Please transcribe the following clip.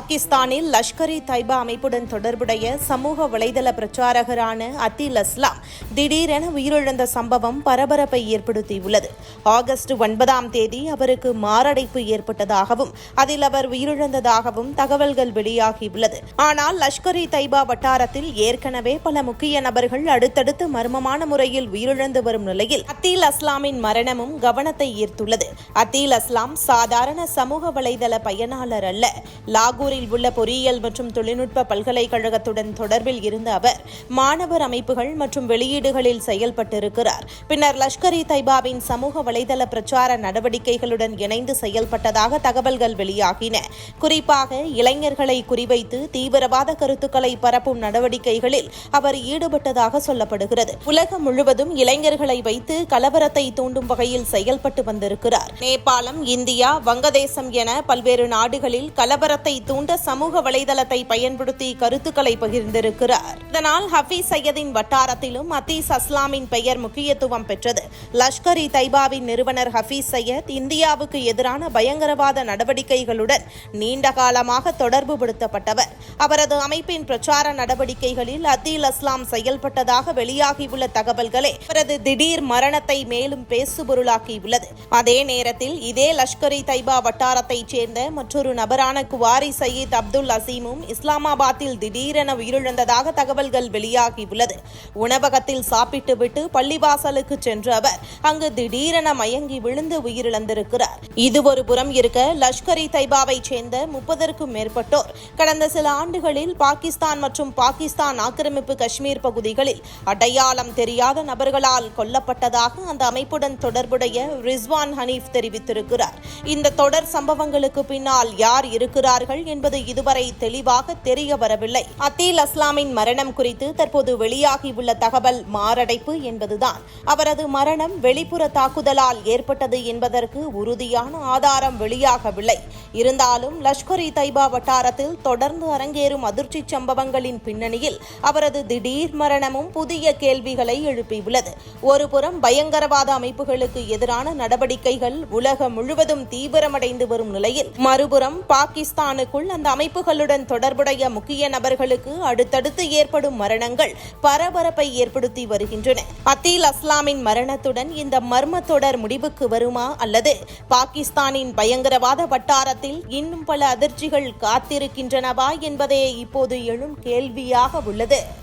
பாகிஸ்தானில் லஷ்கர் இ தைபா அமைப்புடன் தொடர்புடைய சமூக வலைதள பிரச்சாரகரான அத்தில் அஸ்லாம் திடீரென உயிரிழந்த சம்பவம் பரபரப்பை ஏற்படுத்தியுள்ளது. ஆகஸ்ட் 9ஆம் தேதி அவருக்கு மாரடைப்பு ஏற்பட்டதாகவும் அதில் அவர் உயிரிழந்ததாகவும் தகவல்கள் வெளியாகியுள்ளது. ஆனால் லஷ்கர் இ தைபா வட்டாரத்தில் ஏற்கனவே பல முக்கிய நபர்கள் அடுத்தடுத்து மர்மமான முறையில் உயிரிழந்து வரும் நிலையில் அத்தில் அஸ்லாமின் மரணமும் கவனத்தை ஈர்த்துள்ளது. அத்தில் அஸ்லாம் சாதாரண சமூக வலைதள பயனாளர் அல்ல. லாகூரில் உள்ள பொறியியல் மற்றும் தொழில்நுட்ப பல்கலைக்கழகத்துடன் தொடர்பில் இருந்த அவர் மாணவர் அமைப்புகள் மற்றும் வெளியீடுகளில் செயல்பட்டிருக்கிறார். பின்னர் லஷ்கர் இ தைபாவின் சமூக வலைதள பிரச்சார நடவடிக்கைகளுடன் இணைந்து செயல்பட்டதாக தகவல்கள் வெளியாகின. குறிப்பாக இளைஞர்களை குறிவைத்து தீவிரவாத கருத்துக்களை பரப்பும் நடவடிக்கைகளில் அவர் ஈடுபட்டதாக சொல்லப்படுகிறது. உலகம் முழுவதும் இளைஞர்களை வைத்து கலவரத்தை தூண்டும் வகையில் செயல்பட்டு வந்திருக்கிறார். நேபாளம், இந்தியா, வங்கதேசம் என பல்வேறு நாடுகளில் கலவரத்தை தூண்ட சமூக வலைதளத்தை பயன்படுத்தி கருத்துக்களை பகிர்ந்திருக்கிறார். இதனால் ஹபீஸ் சையதின் வட்டாரத்திலும் அத்தீஸ் அஸ்லாமின் பெயர் முக்கியத்துவம் பெற்றது. லஷ்கர் இ தைபாவின் நிறுவனர் ஹபீஸ் சையத் இந்தியாவுக்கு எதிரான பயங்கரவாத நடவடிக்கைகளுடன் நீண்ட காலமாக தொடர்பு படுத்தப்பட்டவர். அவரது அமைப்பின் பிரச்சார நடவடிக்கைகளில் அத்தில் அஸ்லாம் செயல்பட்டதாக வெளியாகியுள்ள தகவல்களே அவரது திடீர் மரணத்தை மேலும் பேசுபொருளாக்கியுள்ளது. அதே நேரத்தில் இதே லஷ்கர் இ தைபா வட்டாரத்தைச் சேர்ந்த மற்றொரு நபரான குவாரி சயீத் அப்துல் அசீமும் இஸ்லாமாபாத்தில் திடீரென உயிரிழந்ததாக தகவல்கள் வெளியாகியுள்ளது. உணவகத்தில் சாப்பிட்டுவிட்டு பள்ளிவாசலுக்கு சென்ற அவர் அங்கு திடீரென மயங்கி விழுந்து உயிரிழந்திருக்கிறார். இது ஒரு புறம் இருக்க, லஷ்கர் இ தைபாவைச் சேர்ந்த 30க்கும் மேற்பட்டோர் கடந்த சில ஆண்டுகளில் பாகிஸ்தான் மற்றும் பாகிஸ்தான் ஆக்கிரமிப்பு காஷ்மீர் பகுதிகளில் அடையாளம் தெரியாத நபர்களால் கொல்லப்பட்டதாக அந்த அமைப்புடன் தொடர்புடைய ரிஸ்வான் ஹனீஃப் தெரிவித்திருக்கிறார். இந்த தொடர் சம்பவங்களுக்கு பின்னால் யார் இருக்கிறார்கள் என்பது இதுவரை தெளிவாக தெரிய வரவில்லை. அத்தில் அஸ்லாமின் மரணம் குறித்து தற்போது வெளியாகியுள்ள தகவல் மாரடைப்பு என்பதுதான். அவரது மரணம் வெளிப்புற தாக்குதலால் ஏற்பட்டது என்பதற்கு உறுதியான ஆதாரம் வெளியாகவில்லை. இருந்தாலும் லஷ்கர் இ தைபா வட்டாரத்தில் தொடர்ந்து அரங்கேறும் அதிர்ச்சி சம்பவங்களின் பின்னணியில் அவரது திடீர் மரணமும் புதிய கேள்விகளை எழுப்பியுள்ளது. ஒருபுறம் பயங்கரவாத அமைப்புகளுக்கு எதிரான நடவடிக்கைகள் உலகம் முழுவதும் தீவிரமடைந்து வரும் நிலையில், மறுபுறம் பாகிஸ்தானுக்குள் அந்த அமைப்புகளுடன் தொடர்புடைய முக்கிய நபர்களுக்கு அடுத்தடுத்து ஏற்படும் மரணங்கள் பரபரப்பை ஏற்படுத்தி வருகின்றன. அத்தில் அஸ்லாமின் மரணத்துடன் இந்த மர்ம தொடர் முடிவுக்கு வருமா, அல்லது பாகிஸ்தானின் பயங்கரவாத வட்டாரத்தில் இன்னும் பல அதிர்ச்சிகள் காத்திருக்கின்றனவா என்பதே இப்போது எழும் கேள்வியாக உள்ளது.